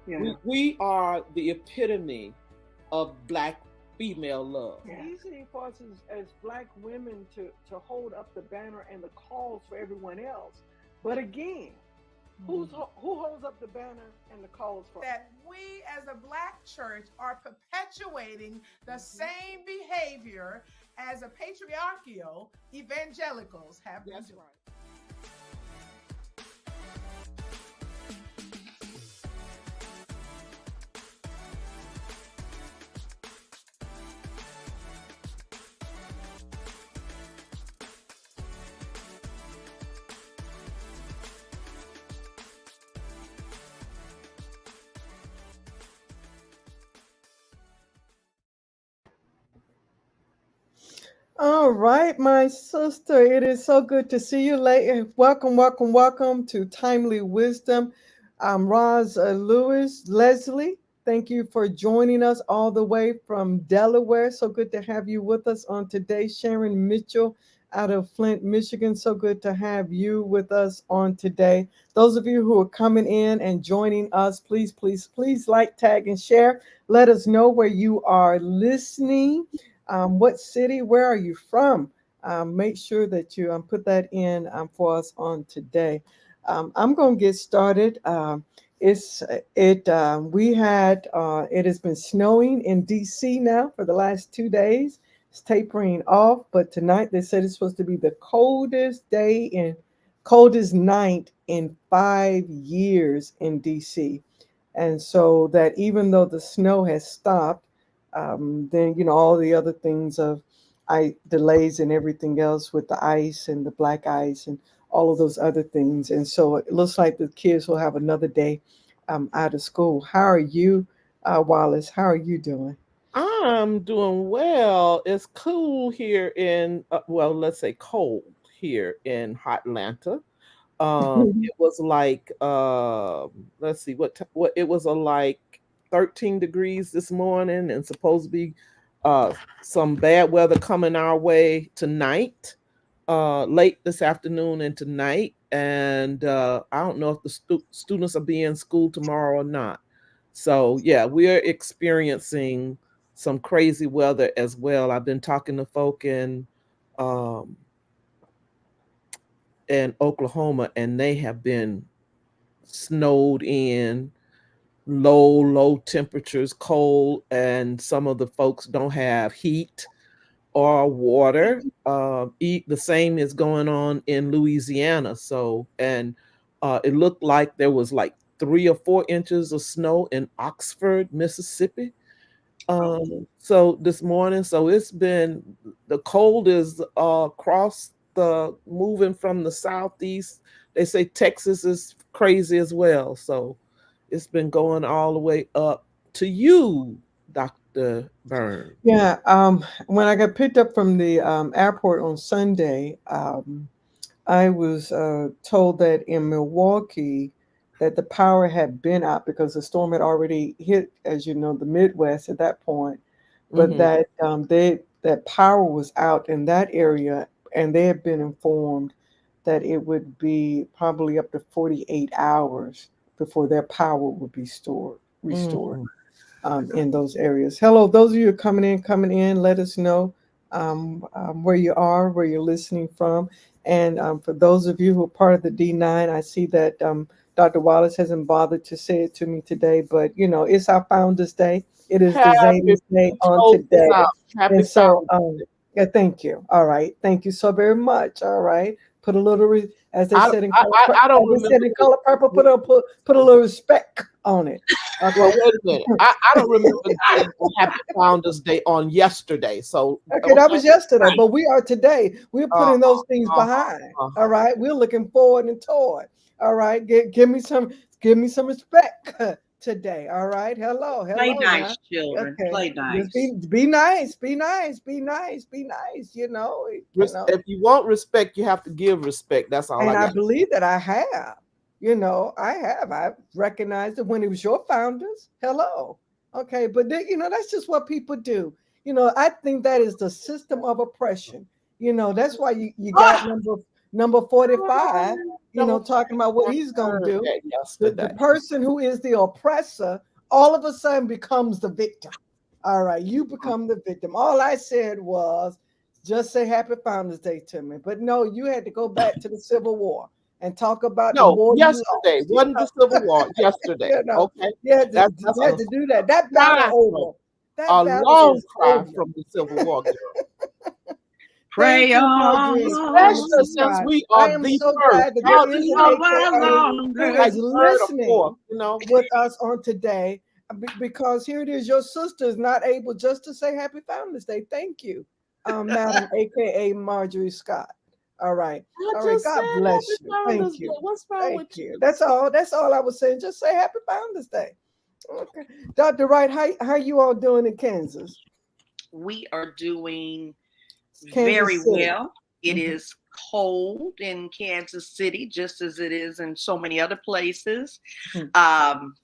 Yeah. We are the epitome of Black female love. Yeah. Easy for us as black women to hold up the banner and the cause for everyone else. But again, who holds up the banner and the cause for that we as a black church are perpetuating the same behavior as a patriarchal evangelicals have been That's doing. right. All right, my sister. It is so good to see you late. Welcome, welcome, welcome to Timely Wisdom. I'm Roz Lewis. Leslie, thank you for joining us all the way from Delaware. So good to have you with us on today. Sharon Mitchell out of Flint, Michigan. So good to have you with us on today. Those of you who are coming in and joining us, please, please, please like, tag, and share. Let us know where you are listening. What city? Where are you from? Make sure that you put that in for us on today. I'm going to get started. It's it. We had it has been snowing in D.C. now for the last 2 days. It's tapering off, but tonight they said it's supposed to be the coldest day in coldest night in 5 years in D.C. And so that even though the snow has stopped, then all the other things of delays and everything else with the ice and the black ice and all of those other things. And so it looks like the kids will have another day out of school. How are you, Wallace? How are you doing? I'm doing well. It's cool here in, well, let's say cold here in Hot Atlanta. It was like, let's see, what it was like 13 degrees this morning, and supposed to be uh, some bad weather coming our way tonight, late this afternoon and tonight. And I don't know if the students will be in school tomorrow or not. So yeah, we're experiencing some crazy weather as well. I've been talking to folk um, in Oklahoma, and they have been snowed in, low temperatures, cold, and some of the folks don't have heat or water. The same is going on in Louisiana. So, and it looked like there was like 3 or 4 inches of snow in Oxford, Mississippi. So this morning, so it's been the cold is across the moving from the southeast. They say Texas is crazy as well. So it's been going all the way up to you, Dr. Burns. Yeah, when I got picked up from the airport on Sunday, I was told that in Milwaukee that the power had been out because the storm had already hit, as you know, the Midwest at that point. But Hmm. that power was out in that area, and they had been informed that it would be probably up to 48 hours before their power would be restored Hmm. in those areas. Hello, those of you coming in, let us know where you are, where you're listening from. And for those of you who are part of the D9, I see that Dr. Wallace hasn't bothered to say it to me today, but it's our Founders Day. It is the Happy Zanies Day on close this today. out. Happy And so, Founder's Day. yeah, thank you. All right. Thank you so very much. All right. Put a little, as they said in color, I don't as they said remember in color purple, put a little respect on it. well, Okay. wait a minute. I don't remember getting a Happy Founder's Day on yesterday. So Okay, that okay, was yesterday, right. but we are today. We're Uh, putting those things uh-huh, behind. All uh-huh. right, we're looking forward and toward. All right, give me some respect today. All right, Play hello now. nice, children. Okay, Play just nice. be nice, be nice, be nice, be nice. If you want respect, you have to give respect. That's all I And I got to say. believe that I have. I have. I've recognized it when it was your founders. Hello. Okay, but that's just what people do. I think that is the system of oppression. That's why you got Ah! number 45. Don't talking about what I he's going to heard do. that The yesterday. person who is the oppressor all of a sudden becomes the victim. All right, you become the victim. All I said was just say Happy Founders Day to me. But no, you had to go back to the Civil War and talk about the No, war you yesterday lost. wasn't the Civil War. Yesterday, You know, okay, you that's had a to do that. That battle cry from over. That a battle long is cry over. from the Civil War girl. Thank Pray you, Marjorie, Especially Mr. on since Scott. we I are am the so first. glad that there Y'all, is an y'all a while AKA who longer. like is third or fourth, listening you know. with us on today because here it is. Your sister is not able just to say Happy Founders Day. Thank you, Madam AKA Marjorie Scott. All right. I All right. just God said bless Happy you. Founders Thank Day. you. What's wrong Thank with you. you? That's all. That's all I was saying. Just say Happy Founders Day. Okay. Dr. Wright, how you all doing in Kansas? We are doing very Kansas City. well. It Mhm. is cold in Kansas City, just as it is in so many other places. Mhm. Um,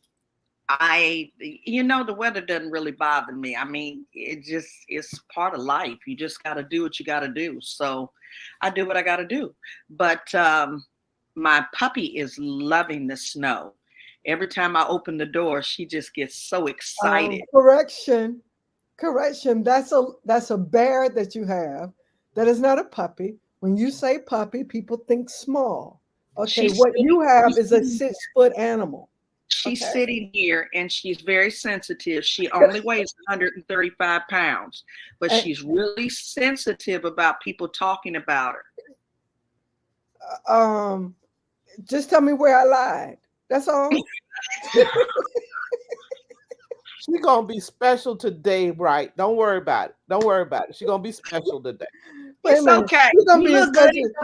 the weather doesn't really bother me. I mean, it's part of life. You just got to do what you got to do. So I do what I got to do. But my puppy is loving the snow. Every time I open the door, she just gets so excited. Correction. Correction. That's a bear that you have. That is not a puppy. When you say puppy, people think small. Okay, She's what sitting, you have she's is a sitting 6 foot animal. She's Okay. sitting here and she's very sensitive. She only weighs 135 pounds, but And, she's really sensitive about people talking about her. um, just tell me where I lied. That's all. She gonna be special today, right? Don't worry about it. Don't worry about it. She gonna be special today. Wait a It's minute. okay. We're gonna You be as look good in special. your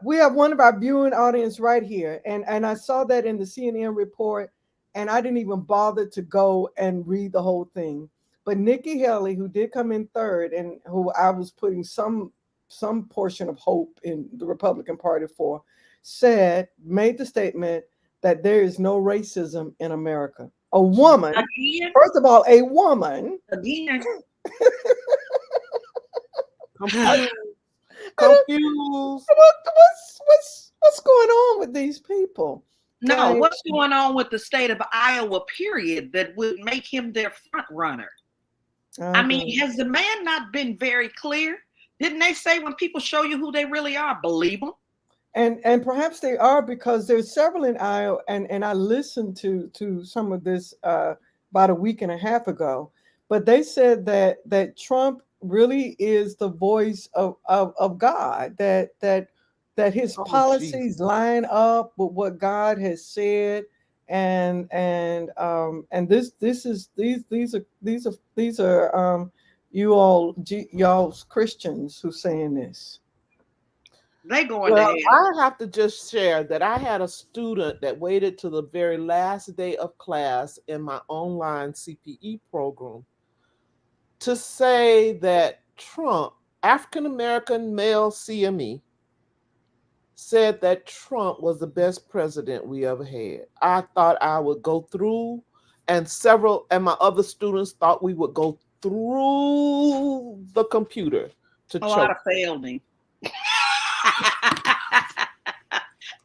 We blue. have one of our viewing audience right here, and I saw that in the CNN report, and I didn't even bother to go and read the whole thing. But Nikki Haley, who did come in third, and who I was putting some portion of hope in the Republican Party for, made the statement that there is no racism in America. A woman, Again, first of all, a woman. again. Confused. I don't, Confused. what's going on with these people? No, Like, what's going on with the state of Iowa, period, that would make him their front runner? I I mean, don't. has the man not been very clear? Didn't they say when people show you who they really are, believe them? And perhaps they are because there's several in Iowa, and I listened to some of this about a week and a half ago, but they said that Trump really is the voice of God, that his Oh, Jesus. policies line up with what God has said, and these are y'all's Christians who saying this. They going to Well, hell. I have to just share that I had a student that waited to the very last day of class in my online CPE program to say that Trump, African American male CME, said that Trump was the best president we ever had. I thought I would go through, and my other students thought we would go through the computer to Oh, I'd choke. have failed him.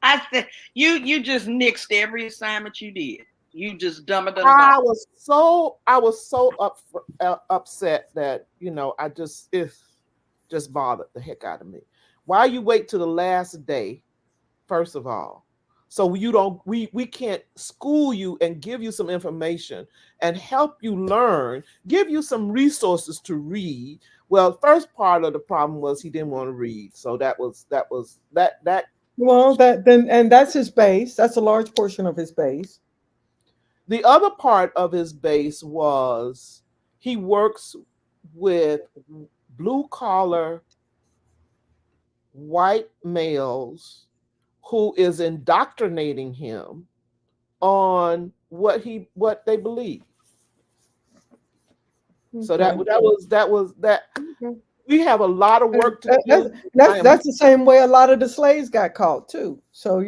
I said, you just nixed every assignment you did. You just dumber than a dog. I was so upset that I just bothered the heck out of me. Why you wait till the last day, first of all, so you don't we can't school you and give you some information and help you learn, give you some resources to read. Well, first part of the problem was he didn't want to read, so that. Well, that then, and that's his base. That's a large portion of his base. The other part of his base was he works with blue collar white males who is indoctrinating him on what they believe. So that Okay. that Okay. we have a lot of And work to do. I that's am that's the same way a lot of the slaves got caught too. So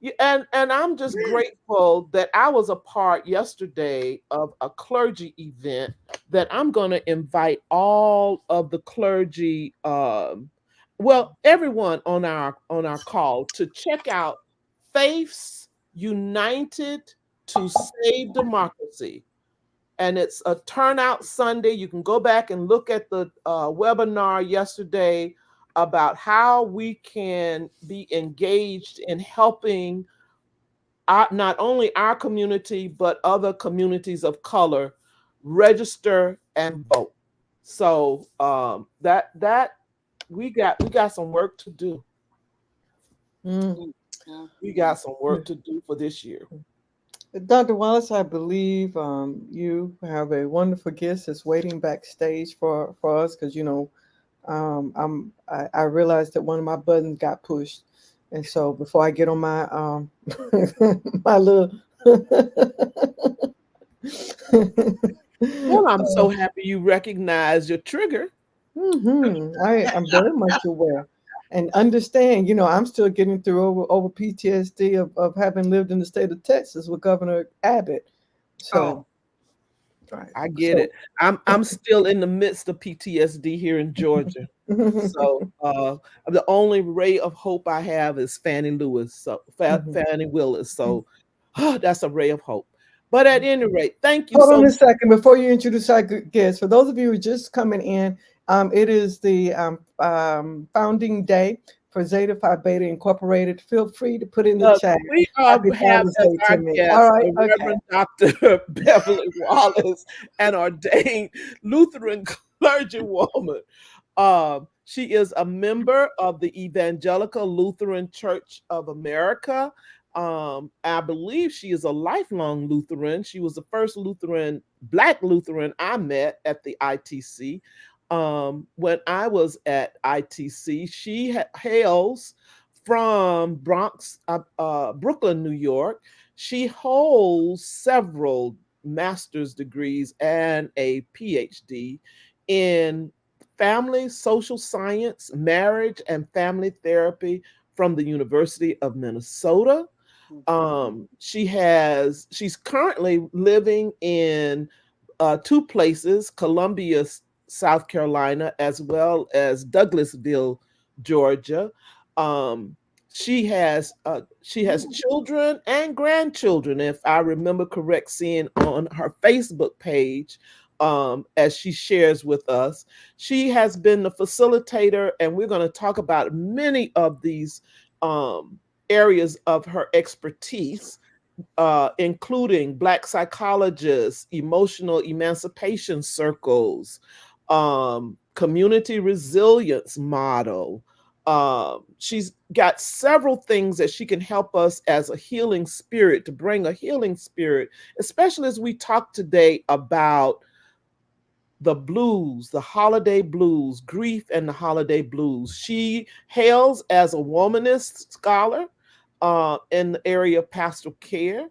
Yeah, and I'm just grateful that I was a part yesterday of a clergy event that I'm going to invite all of the clergy. well, everyone on our call to check out Faiths United to Save Democracy. And it's a turnout Sunday. You can go back and look at the webinar yesterday about how we can be engaged in helping not only our community but other communities of color register and vote. So that we got some work to do. Mm. We got some work to do for this year. Dr. Wallace, I believe you have a wonderful guest that's waiting backstage for us because I realized that one of my buttons got pushed, and so before I get on my my little Well, I'm so happy you recognize your trigger. I'm very much aware and understand. I'm still getting through over PTSD of having lived in the state of Texas with Governor Abbott. So, right. I get So, it. I'm still in the midst of PTSD here in Georgia. So the only ray of hope I have is Fannie Lewis, so Fannie Willis. So that's a ray of hope. But at any rate, thank you hold so on a much. second before you introduce our guests. For those of you who are just coming in, it is the founding day for Zeta Phi Beta Incorporated. Feel free to put in the chat. We Happy have Father's as Day our to me. guest All right, the Reverend Dr. Beverly Wallace, an ordained Lutheran clergywoman. She is a member of the Evangelical Lutheran Church of America. I believe she is a lifelong Lutheran. She was the first Black Lutheran I met at the ITC. When I was at ITC, she hails from Bronx, Brooklyn, New York. She holds several master's degrees and a PhD in family social science, marriage, and family therapy from the University of Minnesota. She's currently living in two places, Columbia, South Carolina, as well as Douglasville, Georgia. Um, she has children and grandchildren, if I remember correct, seeing on her Facebook page as she shares with us. She has been the facilitator, and we're going to talk about many of these areas of her expertise, including Black psychologists, emotional emancipation circles, community resilience model. She's got several things that she can help us as a healing spirit, to bring a healing spirit, especially as we talk today about the blues, the holiday blues, grief and the holiday blues. She hails as a womanist scholar in the area of pastoral care.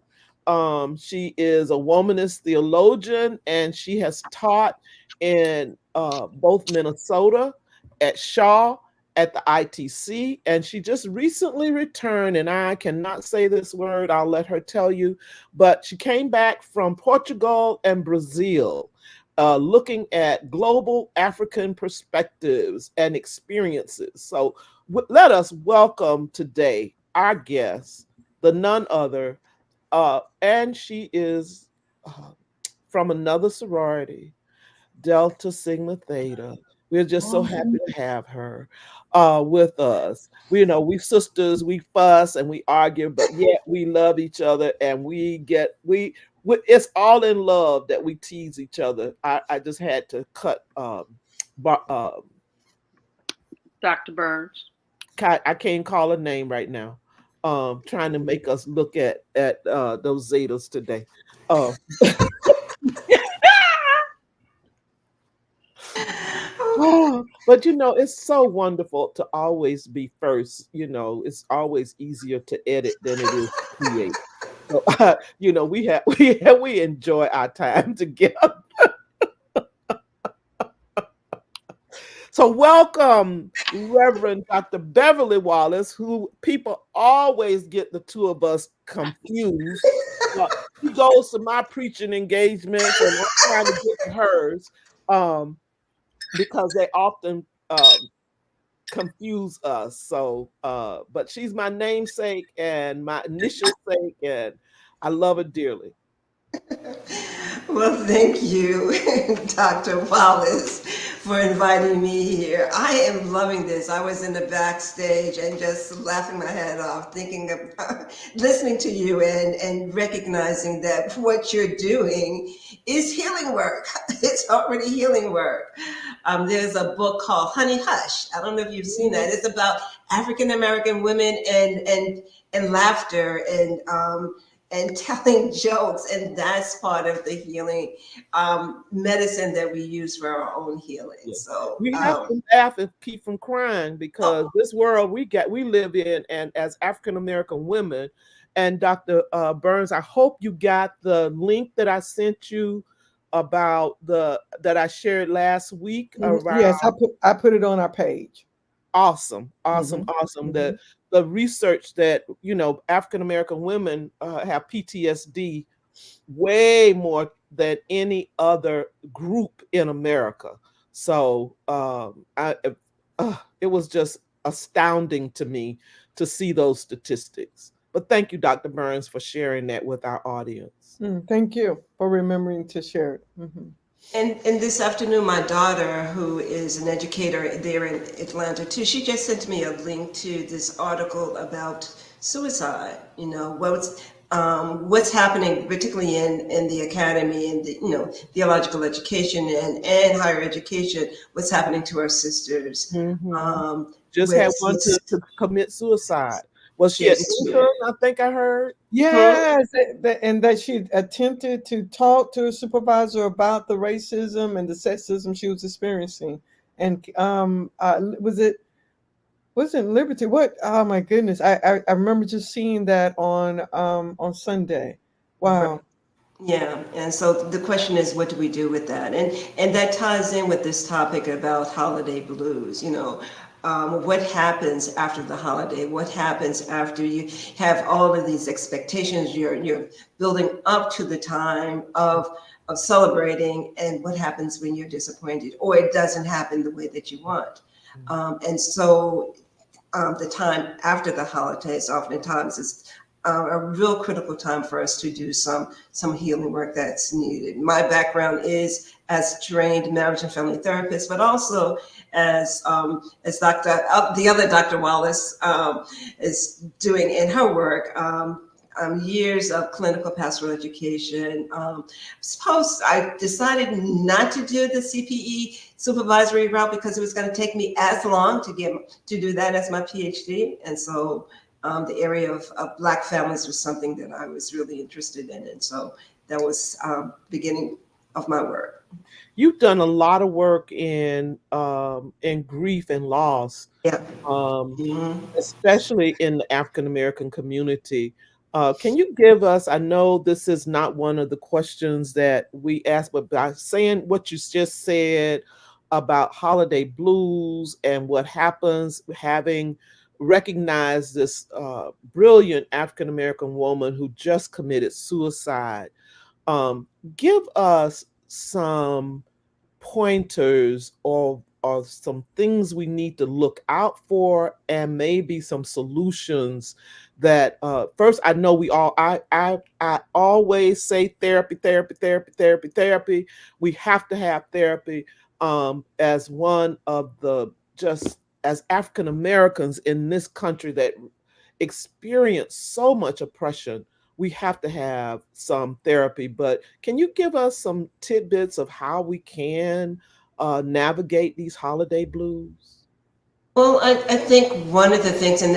She is a womanist theologian, and she has taught in both Minnesota, at Shaw, at the ITC, and she just recently returned, and I cannot say this word, I'll let her tell you, but she came back from Portugal and Brazil, looking at global African perspectives and experiences. So let us welcome today our guest, the none other, and she is from another sorority, Delta Sigma Theta. We're just so happy to have her with us. We sisters, we fuss and we argue, but yet we love each other, and it's all in love that we tease each other. I just had to cut Dr. Burns. I can't call her name right now. Trying to make us look at those Zetas today. But it's so wonderful to always be first. It's always easier to edit than it is to create. So we enjoy our time together. So welcome, Reverend Dr. Beverly Wallace, who people always get the two of us confused. He goes to my preaching engagements, and I'm trying to get to hers, because they often confuse us. So, but she's my namesake and my initial sake, and I love her dearly. Well, thank you, Dr. Wallace, for inviting me here. I am loving this. I was in the backstage and just laughing my head off, thinking of listening to you and recognizing that what you're doing is healing work. It's already healing work. There's a book called Honey Hush. I don't know if you've seen that. It's about African American women and laughter and telling jokes, and that's part of the healing medicine that we use for our own healing. Yeah. So, We have to laugh and keep from crying because this world we live in, and as African American women, and Dr. Burns, I hope you got the link that I sent you about the that I shared last week around. Yes, I put it on our page. Awesome, awesome, Hmm. awesome. Hmm. The research that African American women have PTSD way more than any other group in America. So it was just astounding to me to see those statistics. But thank you, Dr. Burns, for sharing that with our audience. Thank you for remembering to share it. Hmm. and this afternoon, my daughter, who is an educator there in Atlanta too, she just sent me a link to this article about suicide. You know, what's happening, particularly in the academy and the, theological education and higher education. What's happening to our sisters? Hmm. Um, Just had one with to commit suicide. Was she at yes, Lincoln? I think I heard. Yes, and that she attempted to talk to a supervisor about the racism and the sexism she was experiencing. And was it Liberty? What? Oh my goodness! I remember just seeing that on Sunday. Wow. Yeah, and so the question is, what do we do with that? And that ties in with this topic about holiday blues. What happens after the holiday? What happens after you have all of these expectations? You're building up to the time of celebrating, and what happens when you're disappointed or it doesn't happen the way that you want? And so the time after the holidays oftentimes is a real critical time for us to do some healing work that's needed. My background is as trained marriage and family therapist, but also as the other Dr. Wallace is doing in her work. Years of clinical pastoral education. Suppose I decided not to do the CPE supervisory route because it was going to take me as long to do that as my PhD, and so the area of Black families was something that I was really interested in, and so that was beginning of my work. You've done a lot of work in grief and loss, Yeah. um, Mhm. especially in the African American community. Can you give us? I know this is not one of the questions that we ask, but by saying what you just said about holiday blues and what happens having recognized this brilliant African American woman who just committed suicide, um, give us some pointers or some things we need to look out for and maybe some solutions that first I know we all I always say therapy, therapy, therapy, therapy, therapy. We have to have therapy as one of the just as African Americans in this country that experience so much oppression, we have to have some therapy. But can you give us some tidbits of how we can navigate these holiday blues? Well, I think one of the things, and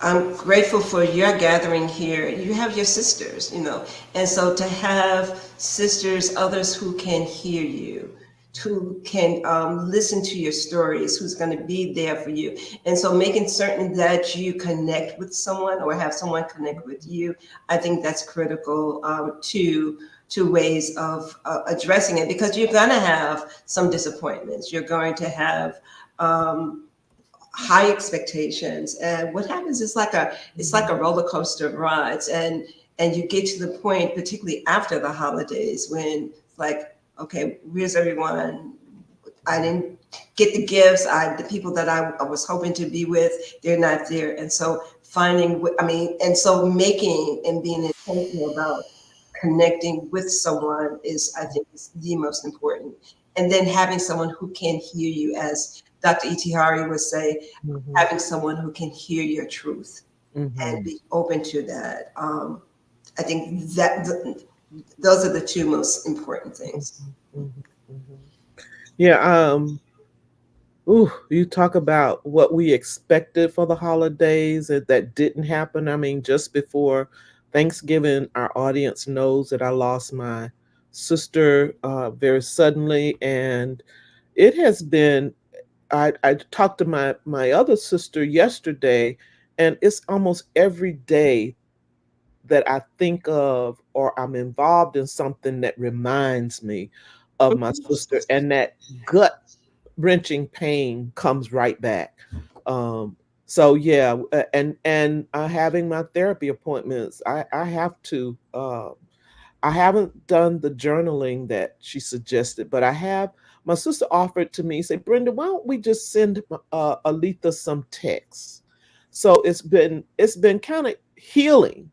I'm grateful for your gathering here. You have your sisters, and so to have sisters, others who can hear you, who can listen to your stories, who's going to be there for you, and so making certain that you connect with someone or have someone connect with you, I think that's critical to ways of addressing it because you're going to have some disappointments. You're going to have high expectations, and what happens is it's like a roller coaster of rides, and you get to the point, particularly after the holidays, when it's like, okay, where's everyone? I didn't get the gifts. The people that I was hoping to be with, they're not there. And so and so making and being intentional about connecting with someone is, I think, is the most important. And then having someone who can hear you, as Dr. E.T. Hari would say, Mhm. having someone who can hear your truth and Mhm. be open to that. I think that those are the two most important things. Mhm. Mhm. Mhm. Yeah. Ooh, you talk about what we expected for the holidays that didn't happen. I mean, just before Thanksgiving, our audience knows that I lost my sister very suddenly, and it has been. I talked to my other sister yesterday, and it's almost every day that I think of or I'm involved in something that reminds me of my sister, and that gut wrenching pain comes right back. Um, so yeah, and having my therapy appointments, I have to. I haven't done the journaling that she suggested, but I have. My sister offered to me, say, Brenda, why don't we just send Aletha some texts? So it's been kind of healing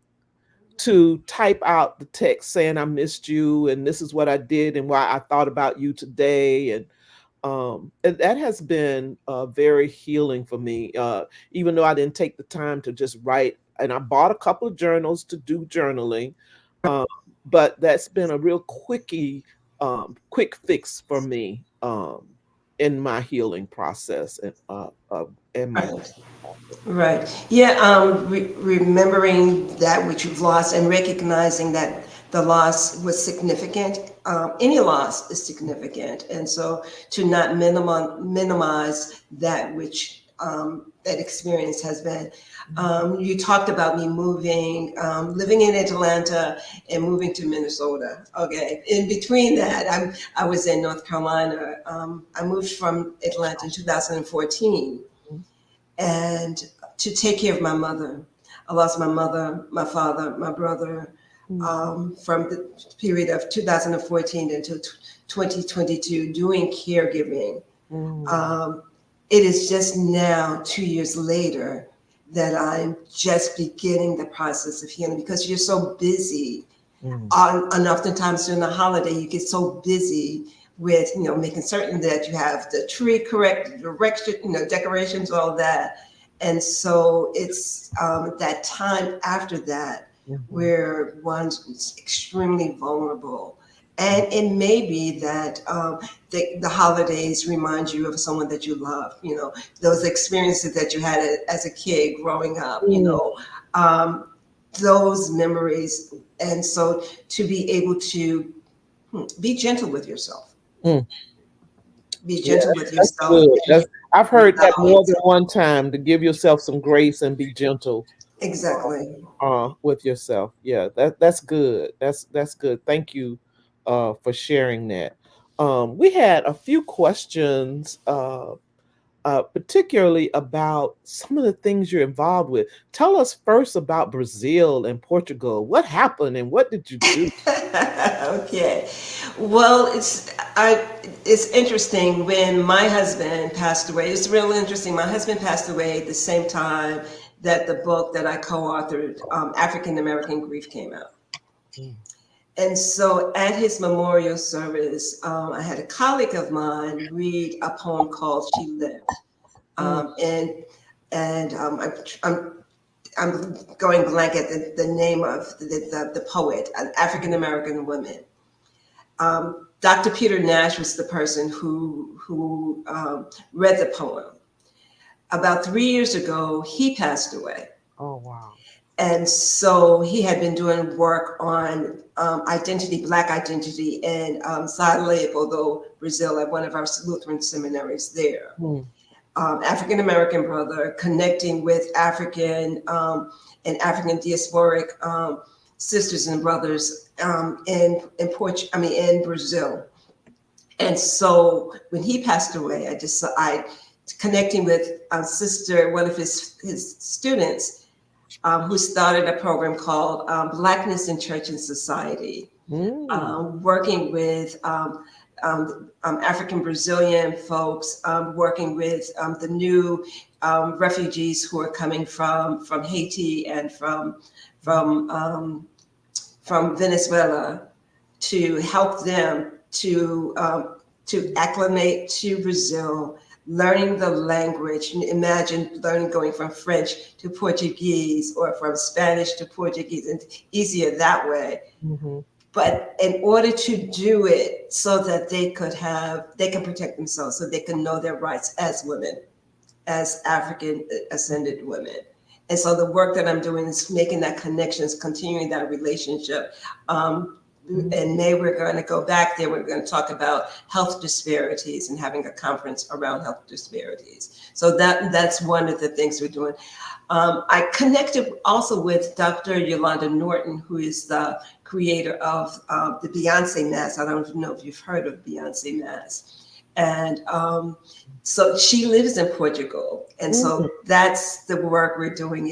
to type out the text saying I missed you and this is what I did and why I thought about you today, and that has been very healing for me. Even though I didn't take the time to just write, and I bought a couple of journals to do journaling, um, but that's been a real quick fix for me in my healing process and my Right. Right. Yeah. Remembering that which you've lost and recognizing that the loss was significant. Any loss is significant, and so to not minimize that which that experience has been. You talked about me moving, living in Atlanta and moving to Minnesota. Okay. In between that, I was in North Carolina. I moved from Atlanta in 2014 and to take care of my mother. I lost my mother, my father, my brother from the period of 2014 until 2022 doing caregiving. Mhm. Um, it is just now, 2 years later, that I'm just beginning the process of healing because you're so busy. Mhm. And oftentimes during the holiday, you get so busy with, making certain that you have the tree correct, direction, decorations, all that. And so it's that time after that Mhm. where one's extremely vulnerable. And it may be that the holidays remind you of someone that you love, those experiences that you had as a kid growing up, Mhm. um, those memories. And so to be able to be gentle with yourself, Mm. be Yeah, gentle with that's yourself good. I've heard that without, more than one time, to give yourself some grace and be gentle exactly. with yourself. Yeah, that's good. That's good. Thank you for sharing that. We had a few questions, particularly about some of the things you're involved with. Tell us first about Brazil and Portugal. What happened and what did you do? Okay. Well, it's interesting when my husband passed away. It's real interesting. My husband passed away at the same time that the book that I co-authored, African American Grief, came out. Mm. And so at his memorial service, I had a colleague of mine read a poem called "She Lived," Mm. and I'm going blank at the name of the poet, an African American woman. Dr. Peter Nash was the person who read the poem. About 3 years ago, he passed away. Oh wow. And so he had been doing work on identity, Black identity in Salt Leopoldo, Brazil, at one of our Lutheran seminaries there. Mm. African American brother connecting with African and African diasporic sisters and brothers in Brazil. And so when he passed away, I connecting with one of his students, who started a program called Blackness in Church and Society, Mm. working with African Brazilian folks, working with the new refugees who are coming from Haiti and from from Venezuela, to help them to acclimate to Brazil, learning the language. Imagine learning, going from French to Portuguese or from Spanish to Portuguese, and easier that way. Mm-hmm. But in order to do it so that they can protect themselves, so they can know their rights as women, as African ascended women. And so the work that I'm doing is making that connections, continuing that relationship. In May, we're going to go back there. We're going to talk about health disparities and having a conference around health disparities. So that's one of the things we're doing. I connected also with Dr. Yolanda Norton, who is the creator of the Beyonce Mass. I don't know if you've heard of Beyonce Mass. And so she lives in Portugal. And so that's the work we're doing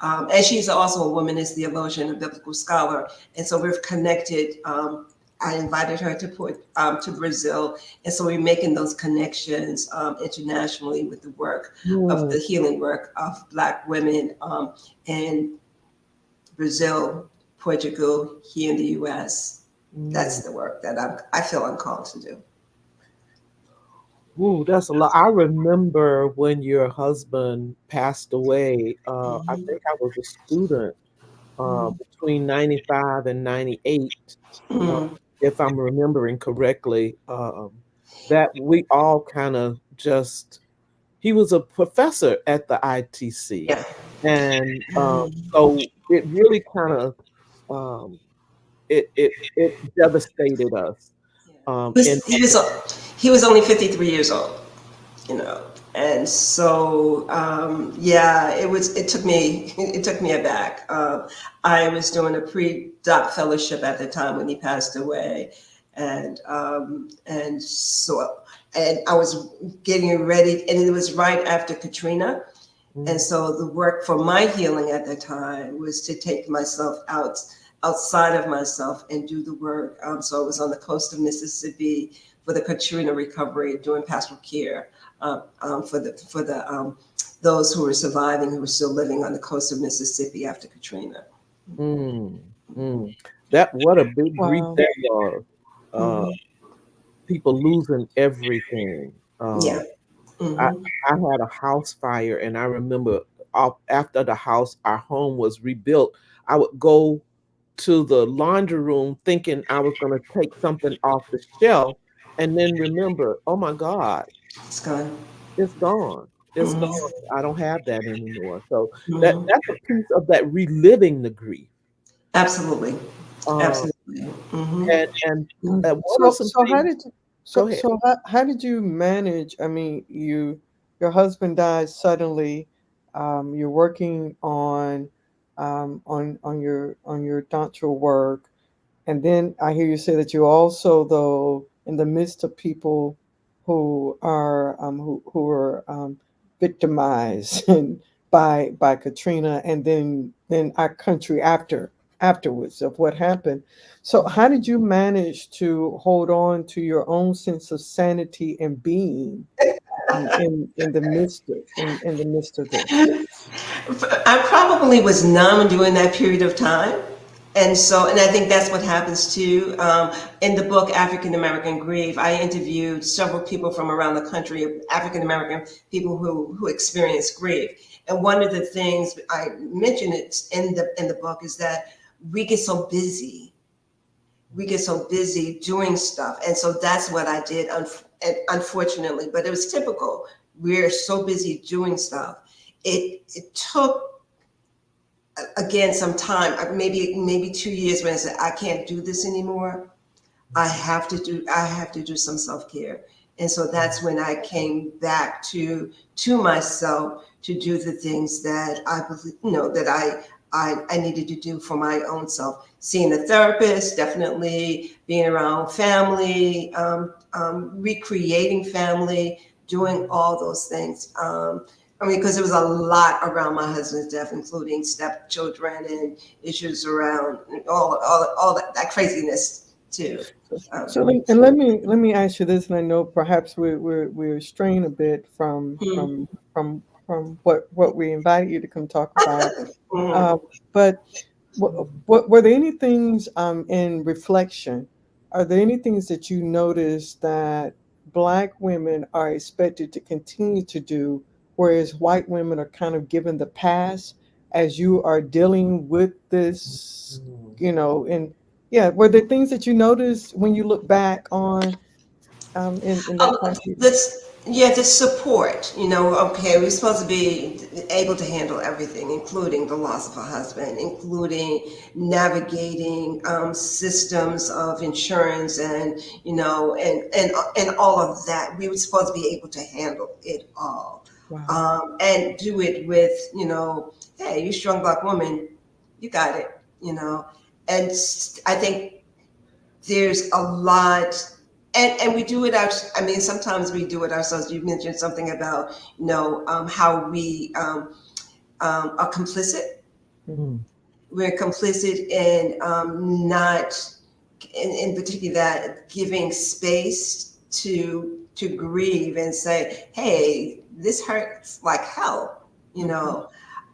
and she's also a womanist theologian, a biblical scholar. And so we've connected. I invited her to Brazil. And so we're making those connections internationally with the work of the healing work of Black women in Brazil, Portugal, here in the US. That's the work that I feel I'm called to do. Ooh, that's a lot. I remember when your husband passed away. I think I was a student between 95 and 98, uh, Mhm. if I'm remembering correctly, that we all kind of just, he was a professor at the ITC. Yeah. And so it really kind of, um, it devastated us. And He was only 53 years old, you know. And so, yeah, it took me aback. I was doing a pre-doc fellowship at the time when he passed away. And so, and I was getting ready, and it was right after Katrina. And so the work for my healing at the time was to take myself outside of myself and do the work. So I was on the coast of Mississippi for the Katrina recovery, doing pastoral care for the those who were surviving, who were still living on the coast of Mississippi after Katrina. mm, mm. That, what a big grief Wow. that was. Uh, Hmm. People losing everything. Yeah. I, Hmm. I had a house fire, and I remember after the house, our home was rebuilt. I would go to the laundry room thinking I was going to take something off the shelf, and then remember, oh my God, It's gone. it's gone. It's gone. Hmm. I don't have that anymore. So Hmm. that's a piece of that reliving the grief. Absolutely. Um, Absolutely. Hmm. and what are So, some so how things? did you, Go so, ahead. so how did you manage? I mean, your husband died suddenly. You're working on your doctoral work, and then I hear you say that you're also, though, in the midst of people who are victimized and by Katrina, and then our country afterwards of what happened. So how did you manage to hold on to your own sense of sanity and being in the midst in the midst of this? I probably was numb during that period of time. And I think that's what happens too. In the book African American Grief, I interviewed several people from around the country, African American people who experience grief. And one of the things I mentioned it in the book is that we get so busy. We get so busy doing stuff, and so that's what I did. Unfortunately, but it was typical. We're so busy doing stuff. It took again some time, maybe 2 years, when I said I can't do this anymore. I have to do some self-care. And so that's when I came back to myself to do the things that I believe, that I needed to do for my own self. Seeing a therapist, definitely being around family, recreating family, doing all those things. I mean, because there was a lot around my husband's death, including stepchildren and issues around all that craziness too. So Um, let me ask you this, and I know perhaps we're straying a bit from mhm, what we invited you to come talk about. mhm. Uh, but what were there any things in reflection? Are there any things that you noticed that Black women are expected to continue to do, whereas white women are kind of given the pass as you are dealing with this, and yeah, were there things that you noticed when you look back on in that Um, time period? yeah, the support. Okay, we're supposed to be able to handle everything, including the loss of a husband, including navigating systems of insurance, and all of that. We were supposed to be able to handle it all, Wow. and do it with, hey, you strong Black woman, you got it. And I think there's a lot, and we do it our, I mean, sometimes we do it ourselves. You mentioned something about, how we are complicit. Mm. We're complicit in not, in particular, that giving space to grieve and say, hey, this hurts like hell, you Mhm. know.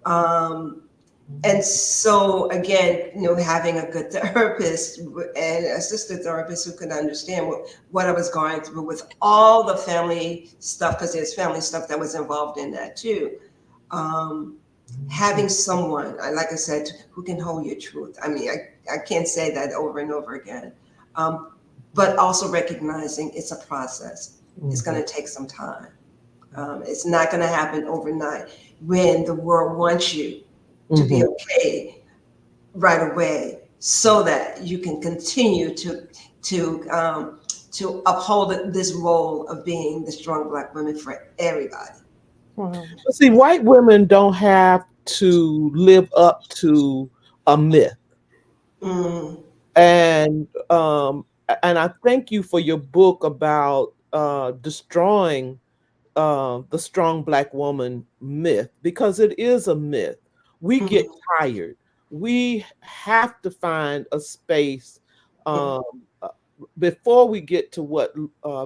Um, and so again, having a good therapist and assistant therapist who could understand what I was going through with all the family stuff, because there's family stuff that was involved in that too. Um, Having someone, like I said, who can hold your truth. I mean, I can't say that over and over again. Um, but also recognizing it's a process. It's going to take some time. It's not going to happen overnight when the world wants you to be Mhm. okay right away, so that you can continue to um, to uphold this role of being the strong Black women for everybody. Wow. But see, white women don't have to live up to a myth. Mm, And I thank you for your book about destroying the strong Black woman myth, because it is a myth. We get mm, tired. We have to find a space. mm, Um, uh, Before we get to what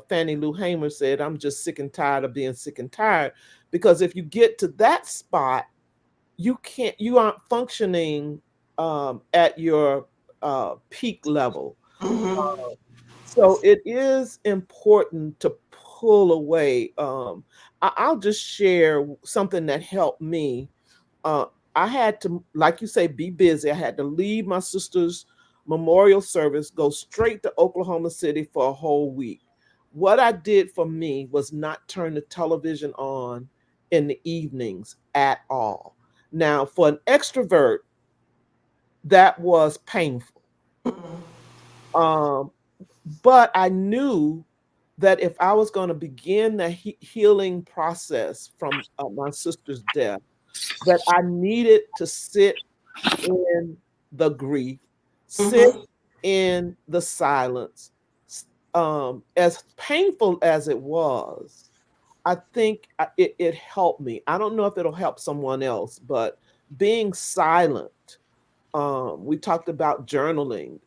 Fannie Lou Hamer said, I'm just sick and tired of being sick and tired. Because if you get to that spot, you aren't functioning at your peak level. mhm, So it is important to pull away. I'll just share something that helped me. Uh, I had to, like you say, be busy. I had to leave my sister's memorial service, go straight to Oklahoma City for a whole week. What I did for me was not turn the television on in the evenings at all. Now, for an extrovert, that was painful. mhm, Um, but I knew that if I was going to begin the healing process from my sister's death, that I needed to sit in the grief, sit mhm, in the silence. As painful as it was, I think it helped me. I don't know if it'll help someone else, but being silent, we talked about journaling.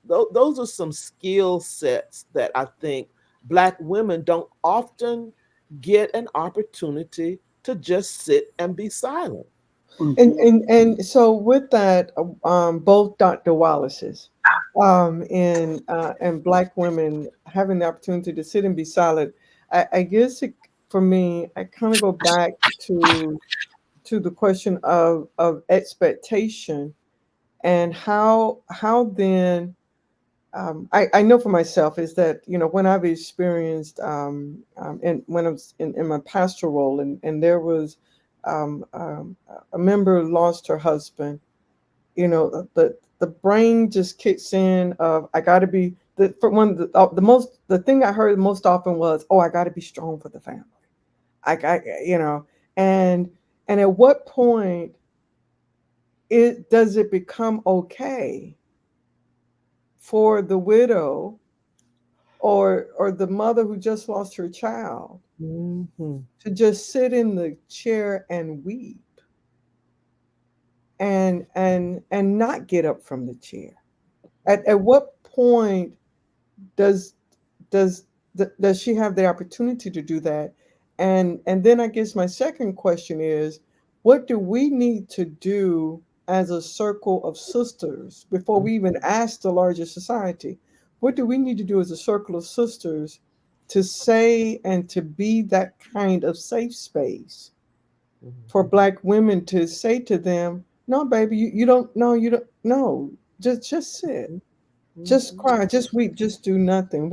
Those are some skill sets that I think Black women don't often get an opportunity to just sit and be silent. And so with that, both Dr. Wallace's and Black women having the opportunity to sit and be silent, I guess for me, I kind of go back to the question of expectation and how then I know for myself is that when I've experienced and when I was in my pastoral role and there was a member lost her husband, the brain just kicks in of I got to be the for one the thing I heard most often was, oh, I got to be strong for the family. I got and at what point it does it become okay for the widow or the mother who just lost her child Mhm. to just sit in the chair and weep and not get up from the chair? At what point does does does she have the opportunity to do that? And then I guess my second question is, what do we need to do as a circle of sisters before we even ask the larger society? What do we need to do as a circle of sisters to say and to be that kind of safe space for Black women to say to them, no, baby, you don't, no, you don't, no, just sit, just cry, just weep, just do nothing.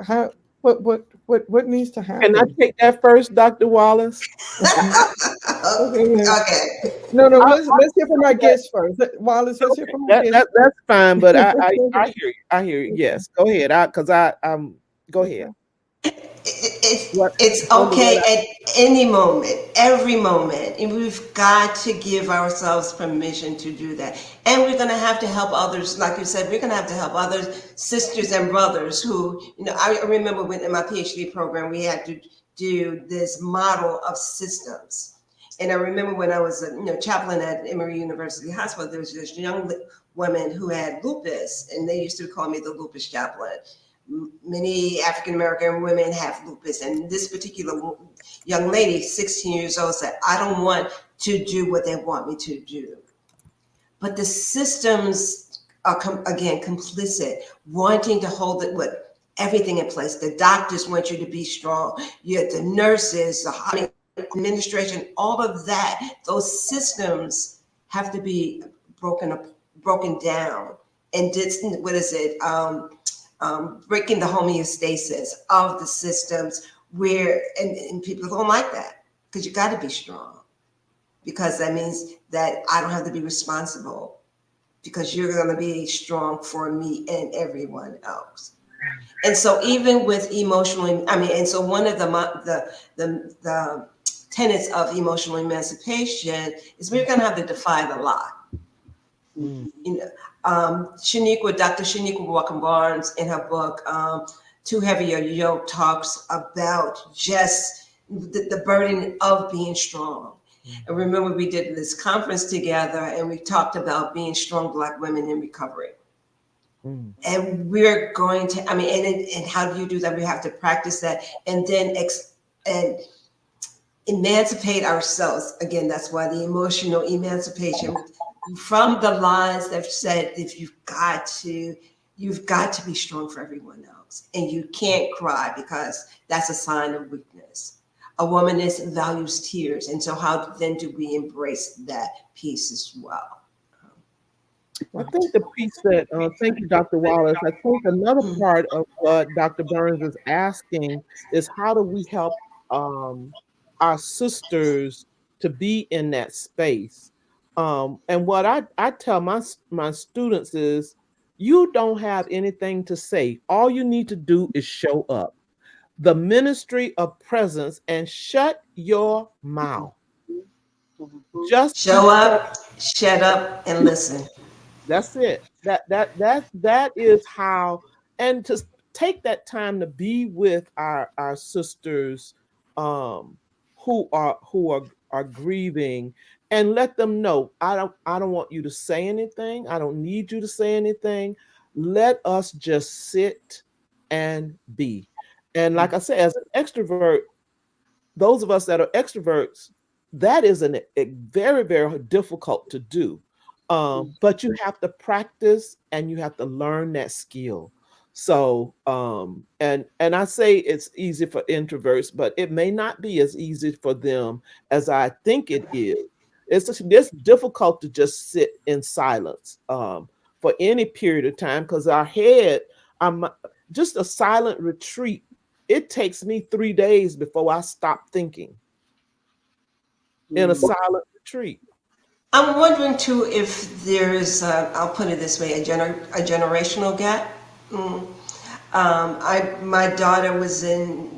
How, what needs to Can I happen? take that first, Dr. Wallace? Okay, Okay. no, I let's hear from our say that guests first. Wallace, let's hear okay, from our guests. that's fine, but I hear you. I hear you. Yes, go ahead. Because I'm go ahead. Okay. It's What it's wonder okay what I at any moment, every moment, and we've got to give ourselves permission to do that. And we're going to have to help others, like you said. We're going to have to help other sisters and brothers who, I remember when in my PhD program we had to do this model of systems. And I remember when I was a chaplain at Emory University Hospital, there was this young woman who had lupus, and they used to call me the lupus chaplain. Many African American women have lupus, and this particular young lady, 16 years old, said, I don't want to do what they want me to do. But the systems are, again, complicit, wanting to hold it with everything in place. The doctors want you to be strong. You have the nurses, the administration, all of that. Those systems have to be broken down. And what is it? Breaking the homeostasis of the systems where, and people don't like that because you got to be strong, because that means that I don't have to be responsible because you're going to be strong for me and everyone else. And so even with emotional, and so one of the tenets of emotional emancipation is we're going to have to defy the lie. mm, You know, Dr. Shaniqua Walker Barnes, in her book "Too Heavy a Yoke," talks about just the burden of being strong. And remember, we did this conference together, and we talked about being strong Black women in recovery. mm, And we're going to, and how do you do that? We have to practice that, and then and emancipate ourselves. Again, that's why the emotional emancipation from the lies that said if you've got to be strong for everyone else, and you can't cry because that's a sign of weakness. A woman values tears, and so how then do we embrace that piece as well? I think the piece that, thank you, Dr. Wallace. I think another part of what Dr. Burns is asking is how do we help um, our sisters to be in that space? And what I tell my students is, you don't have anything to say. All you need to do is show up. The ministry of presence, and shut your mouth. Just Show be present. up, shut up, and listen. That's it. That is how, and to take that time to be with our sisters um who are grieving, and let them know, I don't want you to say anything. I don't need you to say anything. Let us just sit and be. And like I said, as an extrovert, those of us that are extroverts, that is a very, very difficult to do. But you have to practice and you have to learn that skill. So, and I say it's easy for introverts, but it may not be as easy for them as I think it is. It's difficult to just sit in silence for any period of time, because our head, um, just a silent retreat, it takes me 3 days before I stop thinking in a silent retreat. I'm wondering too if there is, I'll put it this way, a generational gap. My daughter was in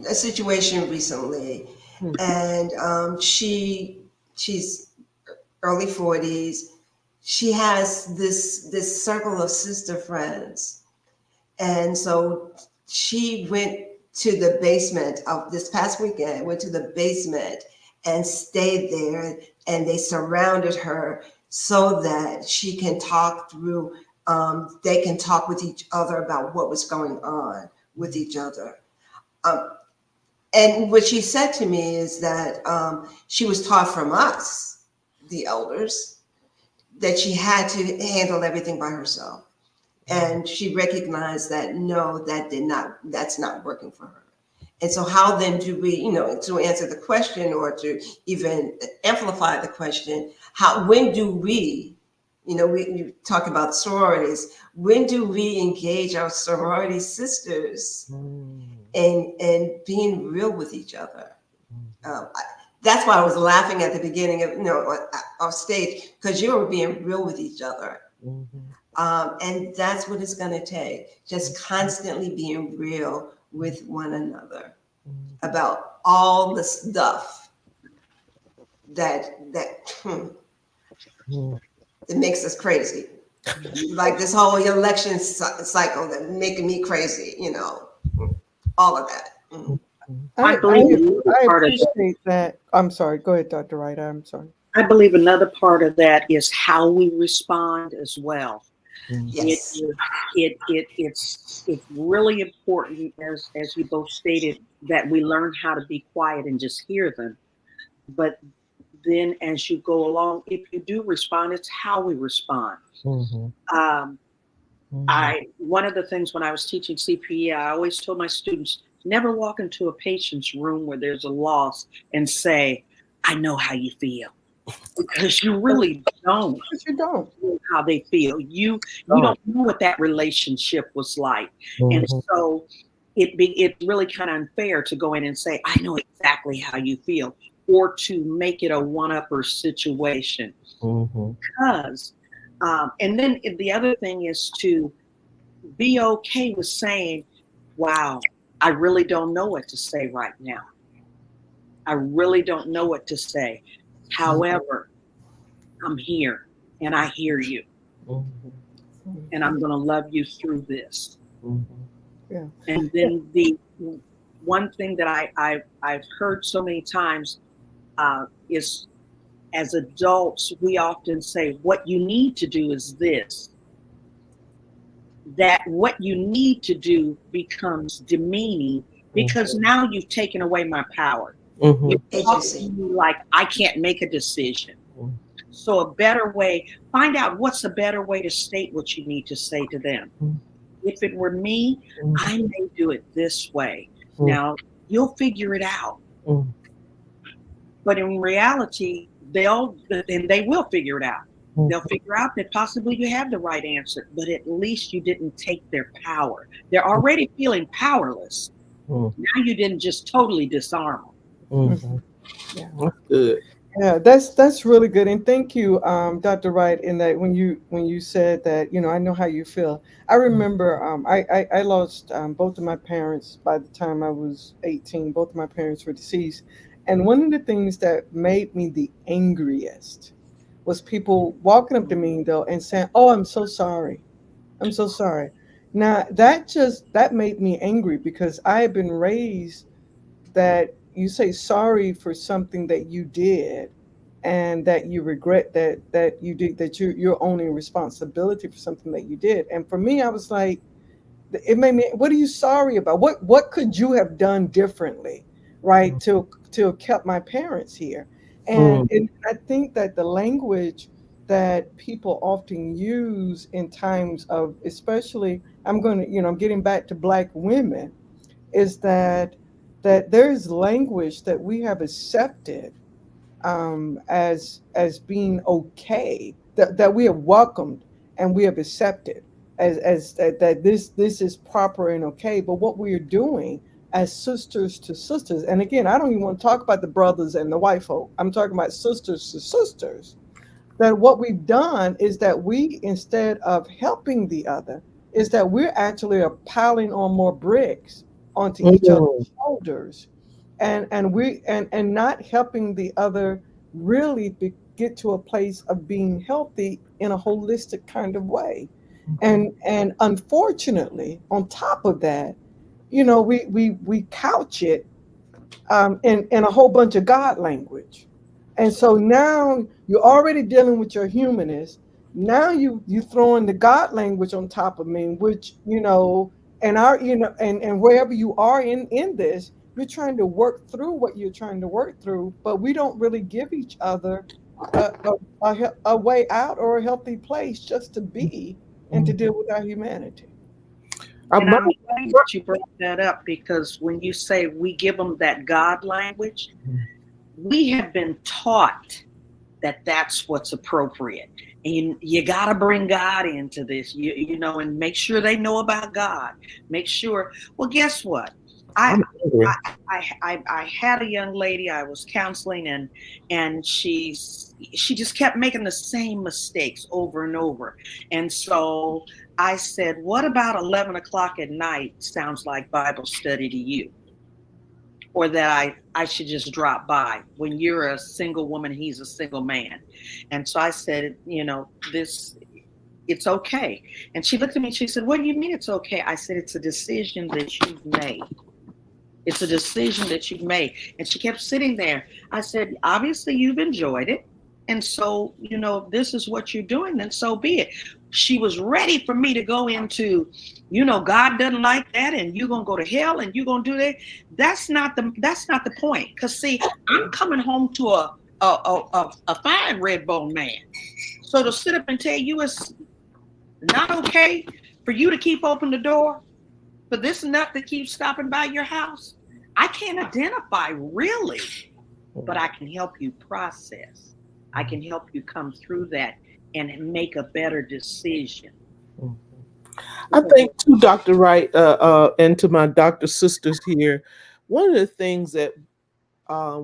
a situation recently, Hmm, and she's early 40s. She has this circle of sister friends, and so she went to the basement of this past weekend, went to the basement and stayed there. And they surrounded her so that she can talk through They can talk with each other about what was going on with each other. Um, and what she said to me is that she was taught from us, the elders, that she had to handle everything by herself. And she recognized that no, that's not working for her. And so how then do we, to answer the question or to even amplify the question, when do we, we talk about sororities, when do we engage our sorority sisters in being real with each other? That's why I was laughing at the beginning of, off stage, because you were being real with each other. And that's what it's going to take. Just constantly being real with one another about all the stuff that makes us crazy. Like this whole election cycle that making me crazy, all of that. I I, believe I part of appreciate that. I'm sorry. Go ahead, Dr. Wright. I'm sorry. I believe another part of that is how we respond as well. Yes. It's really important, as you both stated, that we learn how to be quiet and just hear them. But then as you go along, if you do respond, it's how we respond. One of the things when I was teaching CPE, I always told my students, never walk into a patient's room where there's a loss and say, I know how you feel. Because you really don't But you don't. know how they feel. You don't know what that relationship was like. And so it's really kind of unfair to go in and say, I know exactly how you feel, or to make it a one-upper situation. Because and then the other thing is to be okay with saying, wow, I really don't know what to say right now. I really don't know what to say. However, I'm here and I hear you. And I'm going to love you through this. Yeah. And then the one thing that I've heard so many times is, as adults, we often say, what you need to do is this. That what you need to do becomes demeaning because now you've taken away my power. You're talking to me like I can't make a decision. So a better way, find out what's a better way to state what you need to say to them. If it were me, I may do it this way. Now, you'll figure it out. But in reality, they will figure it out. They'll figure out that possibly you have the right answer, but at least you didn't take their power. They're already feeling powerless. Now you didn't just totally disarm them. Yeah. That's good. Yeah, that's really good, and thank you, Dr. Wright. In that when you said that, I know how you feel. I remember I lost both of my parents by the time I was 18. Both of my parents were deceased, and one of the things that made me the angriest was people walking up to me though and saying, "Oh, I'm so sorry. I'm so sorry." Now that made me angry because I had been raised that you say sorry for something that you did and that you regret that you did, that you're owning responsibility for something that you did. And for me, I was like, it made me, what are you sorry about? What could you have done differently, right, to have kept my parents here? And I think that the language that people often use in times of, especially, I'm getting back to Black women, is that there's language that we have accepted as being okay, that we have welcomed and we have accepted as that this is proper and okay. But what we are doing as sisters to sisters, and again, I don't even want to talk about the brothers and the white folk. I'm talking about sisters to sisters, that what we've done is that we, instead of helping the other, is that we're actually are piling on more bricks onto each other's shoulders, and not helping the other really get to a place of being healthy in a holistic kind of way. And unfortunately, on top of that, we couch it in a whole bunch of God language. And so now you're already dealing with your humanness. Now you throwing the God language on top of me, which and our and wherever you are in this, you're trying to work through what you're trying to work through, but we don't really give each other a way out or a healthy place just to be and to deal with our humanity. And My, I'm glad that you brought that up, because when you say we give them that God language, we have been taught that that's what's appropriate. And you got to bring God into this, and make sure they know about God. Make sure. Well, guess what? I, I'm angry. I had a young lady I was counseling, and she just kept making the same mistakes over and over. And so I said, what about 11 o'clock at night sounds like Bible study to you? Or that I should just drop by when you're a single woman, he's a single man. And so I said, it's okay. And she looked at me and she said, what do you mean it's okay? I said, it's a decision that you've made. It's a decision that you've made. And she kept sitting there. I said, obviously you've enjoyed it. And so, if this is what you're doing, then so be it. She was ready for me to go into, God doesn't like that, and you're gonna go to hell, and you're gonna do that. That's not the point. Because see, I'm coming home to a fine red bone man. So to sit up and tell you it's not okay for you to keep open the door for this nut that keeps stopping by your house, I can't identify really, but I can help you process. I can help you come through that and make a better decision. I think too, Dr. Wright, and to my doctor sisters here, one of the things that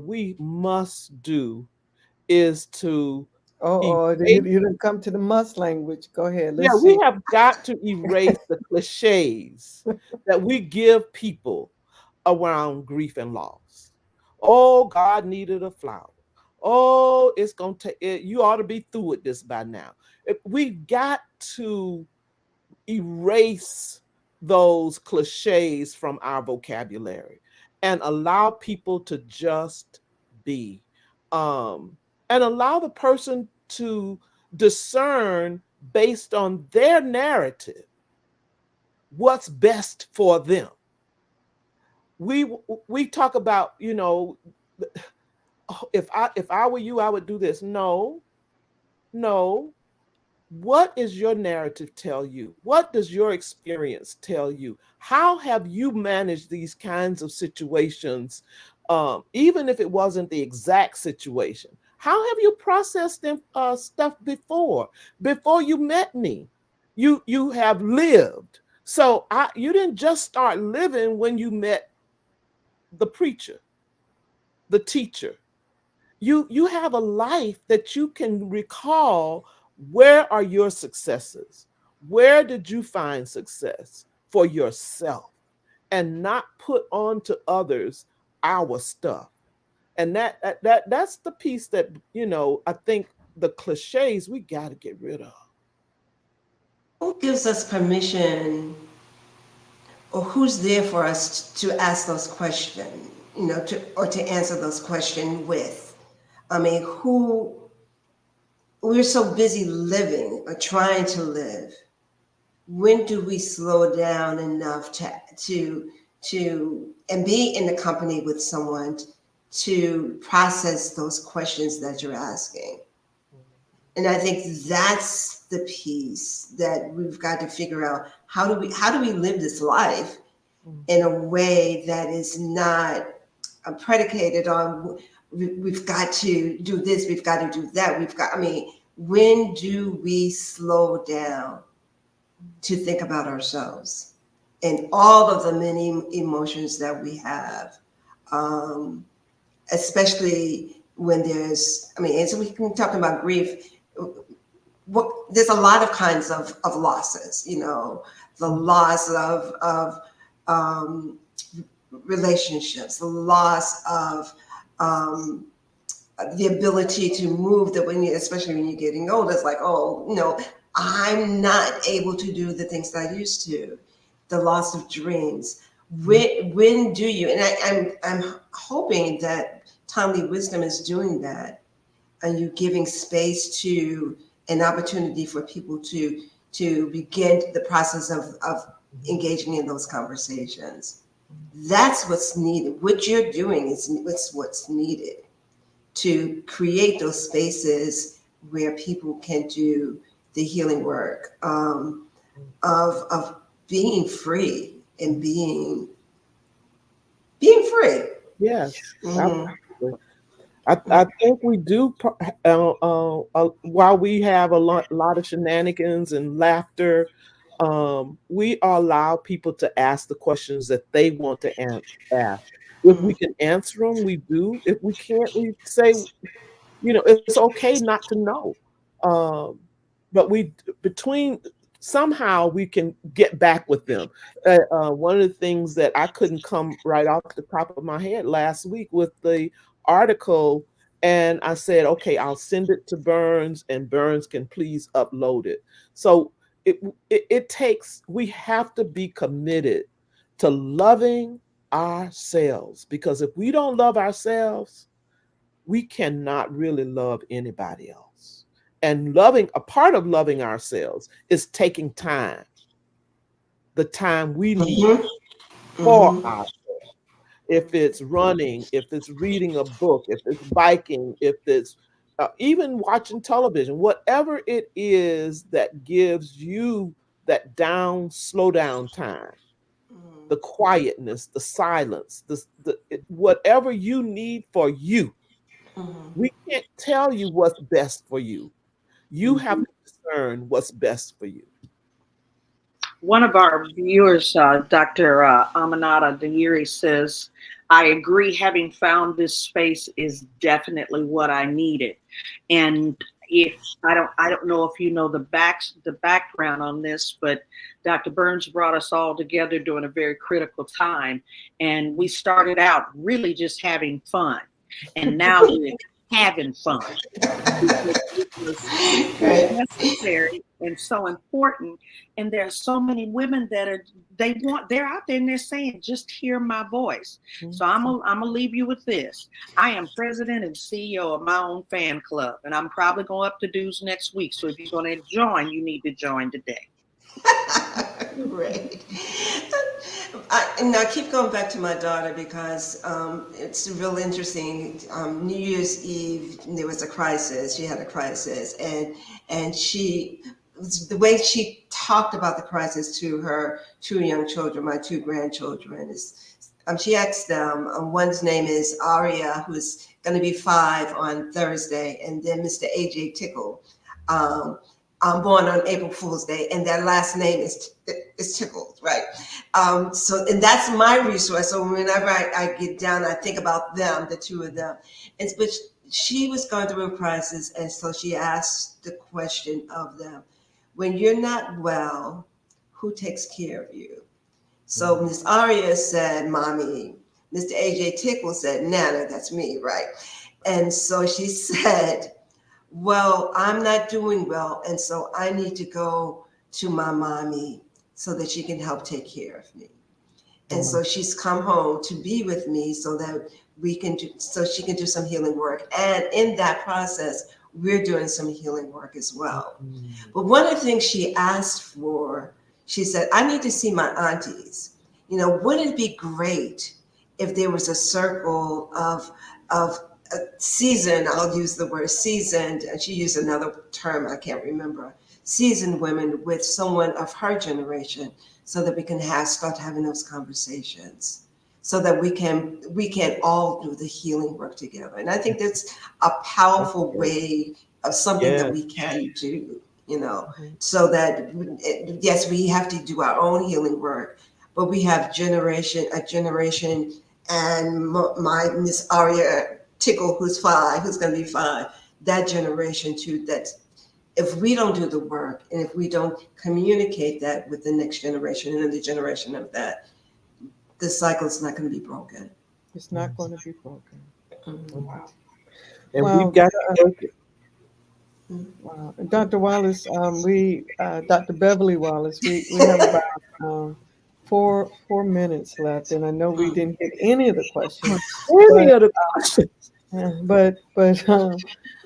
we must do is to You erase. didn't come to the must language. Go ahead. Yeah, Let's we see. have got to erase the cliches that we give people around grief and loss. Oh, God needed a flower. Oh, it's gonna take it. You ought to be through with this by now. We've got to erase those cliches from our vocabulary and allow people to just be, um, and allow the person to discern based on their narrative what's best for them. We talk about, if I were you, I would do this. No, no. What is your narrative tell you? What does your experience tell you? How have you managed these kinds of situations, even if it wasn't the exact situation? How have you processed them, stuff before you met me? You have lived. So you didn't just start living when you met the preacher, the teacher. You have a life that you can recall. Where are your successes? Where did you find success for yourself, and not put on to others our stuff? And that's the piece that I think the cliches we got to get rid of. Who gives us permission, or who's there for us to ask those questions, to answer those questions with? I mean, we're so busy living or trying to live. When do we slow down enough to and be in the company with someone to process those questions that you're asking? And I think that's the piece that we've got to figure out. How do we live this life in a way that is not predicated on we've got to do this, we've got to do that, when do we slow down to think about ourselves and all of the many emotions that we have, especially when and so we can talk about grief. There's a lot of kinds of losses, the loss of relationships, the loss of the ability to move, that especially when you're getting older, it's like, oh, I'm not able to do the things that I used to. The loss of dreams. When do you? And I'm hoping that Timely Wisdom is doing that, and you giving space to an opportunity for people to begin the process of engaging in those conversations. That's what's needed. What you're doing is what's needed to create those spaces where people can do the healing work, of being free and being free. Yes, Mm-hmm. absolutely. I think we do, while we have a lot of shenanigans and laughter, we allow people to ask the questions that they want to ask. If we can answer them, we do. If we can't, we say, it's okay not to know. Um, but between somehow we can get back with them. One of the things that I couldn't come right off the top of my head last week with the article, and I said, okay, I'll send it to Burns, and Burns can please upload it. So it takes, we have to be committed to loving ourselves, because if we don't love ourselves, we cannot really love anybody else. And a part of loving ourselves is taking time, the time we need Mm-hmm. for Mm-hmm. our, if it's running, if it's reading a book, if it's biking, if it's even watching television, whatever it is that gives you that slow down time, the quietness, the silence, whatever you need for you. Mm-hmm. We can't tell you what's best for you. You have to discern what's best for you. One of our viewers, Dr. Aminata Dayiri, says, I agree, having found this space is definitely what I needed. And if I don't know if you know the background on this, but Dr. Burns brought us all together during a very critical time. And we started out really just having fun. And now we're having fun. It was so Right. necessary and so important. And there are so many women that they're out there and they're saying, just hear my voice. So I'm gonna leave you with this. I am president and CEO of my own fan club, and I'm probably going up to dues next week. So if you're going to join, you need to join today. Right. And I keep going back to my daughter because it's real interesting. New Year's Eve, there was a crisis. She had a crisis, and the way she talked about the crisis to her two young children, my two grandchildren, is she asked them. One's name is Aria, who's going to be 5 on Thursday, and then Mr. AJ Tickle. Born on April Fool's Day, and their last name is Tickles, right? And that's my resource. So whenever I get down, I think about them, the two of them. But she was going through a crisis, and so she asked the question of them: when you're not well, who takes care of you? So Miss Aria said, "Mommy." Mr. AJ Tickle said, "Nana." That's me, right? And so she said, well, I'm not doing well, and so I need to go to my mommy so that she can help take care of me. And so she's come home to be with me so that so she can do some healing work. And in that process, we're doing some healing work as well. But one of the things she asked for, she said, I need to see my aunties. Wouldn't it be great if there was a circle of seasoned, I'll use the word seasoned, and she used another term, I can't remember, seasoned women with someone of her generation so that we can start having those conversations so that we can all do the healing work together. And I think that's a powerful way of something that we can do, so that, yes, we have to do our own healing work, but we have a generation, and my Miss Aria Tickle, who's going to be 5, that generation too, that if we don't do the work and if we don't communicate that with the next generation and then the generation of that, the cycle is not going to be broken. It's not going to be broken. Wow. And Wow. we've got to work it. Wow. Dr. Wallace, Dr. Beverly Wallace, we have about 4 minutes left, and I know we didn't hit any of the questions. Any other questions? Yeah,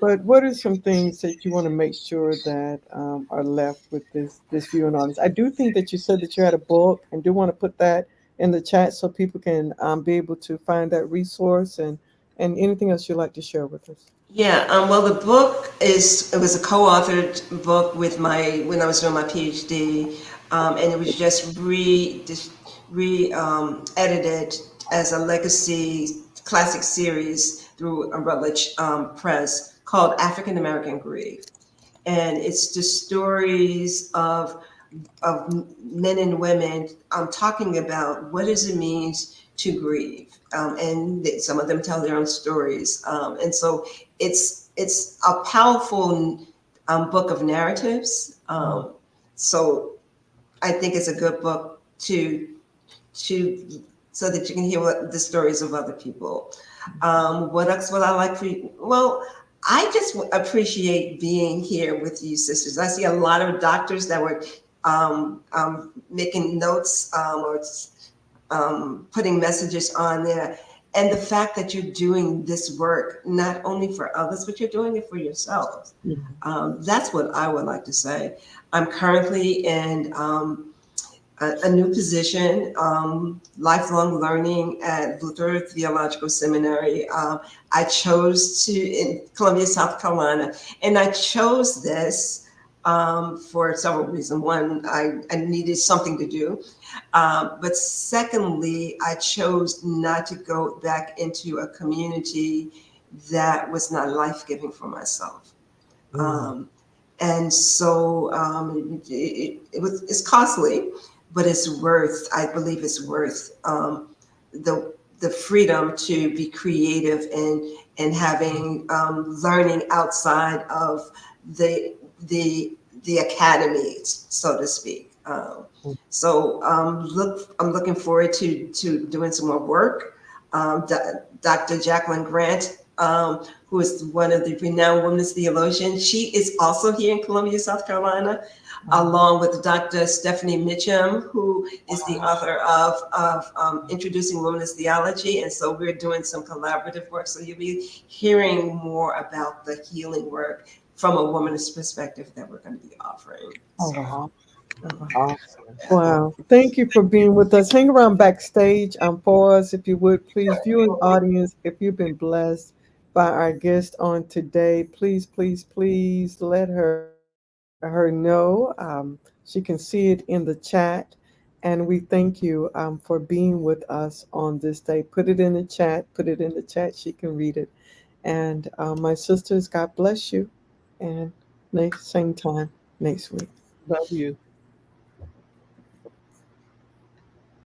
but what are some things that you want to make sure that are left with this viewing audience? I do think that you said that you had a book, and do want to put that in the chat so people can be able to find that resource, and anything else you'd like to share with us. Yeah, well, the book it was a co-authored book with when I was doing my PhD, and it was just edited as a legacy classic series through Rutledge Press called African American Grief. And it's the stories of men and women talking about what does it mean to grieve, and some of them tell their own stories, and so it's a powerful book of narratives. So I think it's a good book to so that you can hear the stories of other people. What else would I like for you? Well, I just appreciate being here with you, sisters. I see a lot of doctors that were making notes or putting messages on there. And the fact that you're doing this work, not only for others, but you're doing it for yourselves. That's what I would like to say. I'm currently in a new position, lifelong learning at Luther Theological Seminary. I chose to, in Columbia, South Carolina, and I chose this for several reasons. One, I needed something to do. But secondly, I chose not to go back into a community that was not life-giving for myself. And so it's costly, but it's worth, I believe it's worth the freedom to be creative and having learning outside of the the academy, so to speak. So I'm looking forward to doing some more work. Dr. Jacqueline Grant, who is one of the renowned women's theologians, she is also here in Columbia, South Carolina, along with Dr. Stephanie Mitchum, who is the author of Introducing Women's Theology. And so we're doing some collaborative work. So you'll be hearing more about the healing work from a woman's perspective that we're going to be offering. Oh, wow. Wow. Thank you for being with us. Hang around backstage for us, if you would, please. Viewing audience, if you've been blessed by our guest on today, please, please, please let her know. She can see it in the chat. And we thank you for being with us on this day. Put it in the chat. Put it in the chat. She can read it. And my sisters, God bless you. And next same time next week. Love you.